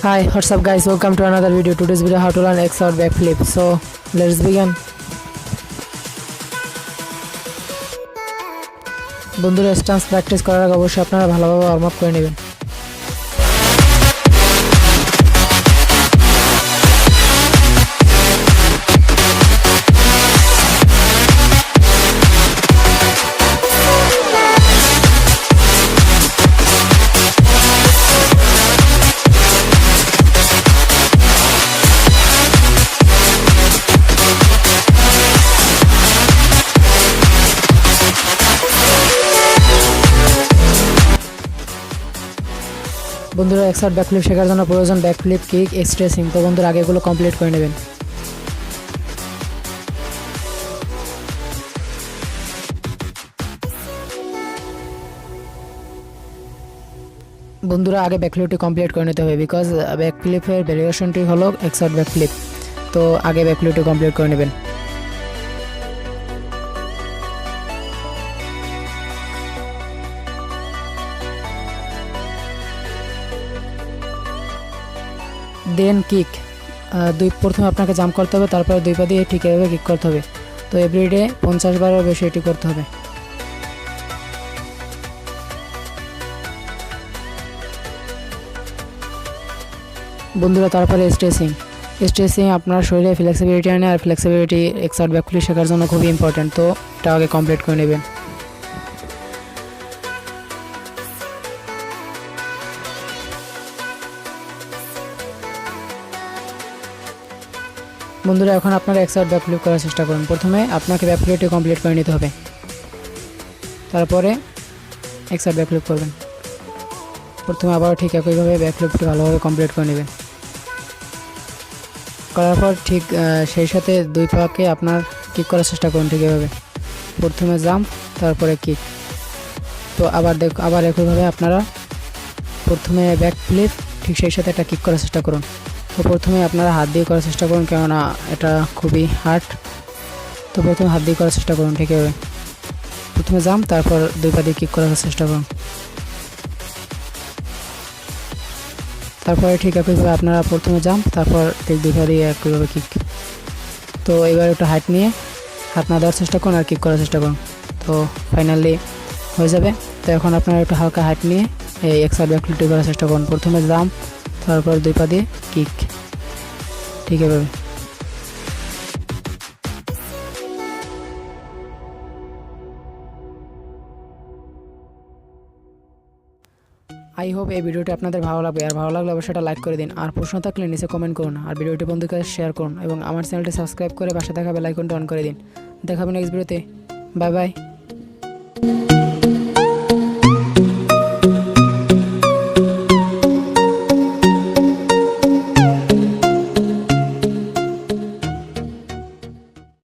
Hi, what's up guys? Welcome to another video. Today's video how to learn X-Out Backflip. So let's begin. বন্ধুরা stance practice করার আগে অবশ্যই আপনারা ভালোভাবে warm up করে নেবেন। বন্ধুরা X-Out ব্যাকফ্লিপ শেখার জন্য প্রয়োজন ব্যাকফ্লিপ, কিক, এক্সট্রেসিং। তো বন্ধুরা আগে এগুলো কমপ্লিট করে নেবেন। বন্ধুরা আগে ব্যাকফ্লিপটি কমপ্লিট করে নিতে হবে, বিকজ ব্যাকফ্লিপের ভেরিয়েশনটি হলো X-Out ব্যাকফ্লিপ। তো আগে ব্যাকফ্লিপটি কমপ্লিট করে নেবেন। দেন কিক, প্রথমে আপনাকে জাম্প করতে হবে, তারপরে দুই পা দিয়ে ঠিক এভাবে কিক করতে হবে। তো এভরিডে 50 বারের বেশি এটি করতে হবে। বন্ধুরা তারপরে স্ট্রেচিং আপনার শরীরে ফ্লেক্সিবিলিটি আনে, আর ফ্লেক্সিবিলিটি X-Out ব্যাকফ্লিপ শেখার জন্য খুবই ইম্পর্টেন্ট। তো এটা আগে কমপ্লিট করে নেবেন। বন্ধুরা এখন আপনারা X-Out ব্যাকফ্লিপ করার চেষ্টা করুন। প্রথমে আপনাকে ব্যাকফ্লিপটি কমপ্লিট করে নিতে হবে, তারপরে X-Out ব্যাকফ্লিপ করবেন। প্রথমে আবার ঠিক একইভাবে ব্যাকফ্লিপটি ভালোভাবে কমপ্লিট করে নেবেন। করার পর ঠিক সেই সাথে দুই পাকে আপনার কিক করার চেষ্টা করুন ঠিক এভাবে। প্রথমে জাম্প, তারপরে কিক। তো আবার একইভাবে আপনারা প্রথমে ব্যাকফ্লিপ, ঠিক সেই সাথে একটা কিক করার চেষ্টা করুন। তো প্রথমে আপনারা হাত দিয়ে করার চেষ্টা করুন, কেননা এটা খুবই হার্ড। তো প্রথমে হাত দিয়ে করার চেষ্টা করুন ঠিক আছে। প্রথমে জাম্প, তারপর দুই পা দিয়ে কিক করার চেষ্টা করুন। তারপরে ঠিক একইভাবে আপনারা প্রথমে জাম্প, তারপর ঠিক দুই পা দিয়ে একইভাবে কিক। তো এবার একটু হাইট নিয়ে হাত না দেওয়ার চেষ্টা করুন আর কিক করার চেষ্টা করুন। তো ফাইনালি হয়ে যাবে। তো এখন আপনারা একটু হালকা হাইট নিয়ে এই X-Out ব্যাকফ্লিপটি করার চেষ্টা করুন। প্রথমে জাম্প, তারপর দুই পা দিয়ে কিক, ঠিক এভাবে। আই হোপ এই ভিডিওটি আপনাদের ভালো লাগবে, আর ভালো লাগলে অবশ্যই এটা লাইক করে দিন, আর প্রশ্ন থাকলে নিচে কমেন্ট করুন, আর ভিডিওটি বন্ধুদের কাছে শেয়ার করুন, এবং আমার চ্যানেলটি সাবস্ক্রাইব করে পাশে থাকা বেল আইকনটি অন করে দিন। দেখা হবে নেক্সট ভিডিওতে। Bye bye.